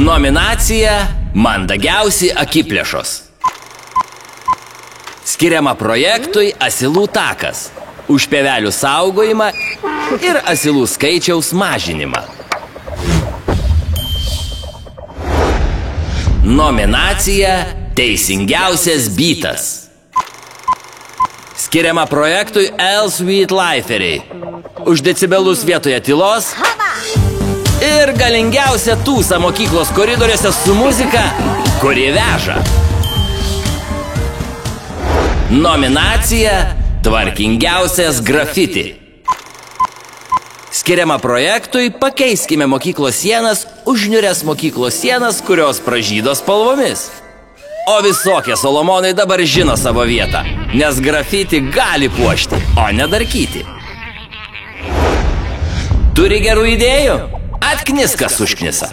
Nominacija Mandagiausi akiplėšos. Skiriama projektui Asilų takas už pievelių saugojimą ir asilų skaičiaus mažinimą. Nominacija Teisingiausias bytas. Skiriama projektui Elsweet Liferiai už decibelus vietoje tylos ir galingiausia tūsa mokyklos koridoriuose su muzika, kuri veža. Nominacija Tvarkingiausias grafiti. Skiriama projektui Pakeiskime mokyklos sienas už niūrias mokyklos sienas, kurios pražydo spalvomis. O visokie Solomonai dabar žino savo vietą, nes grafiti gali puošti, o ne darkyti. Turi gerų idėjų? Atknis, kas užknisa.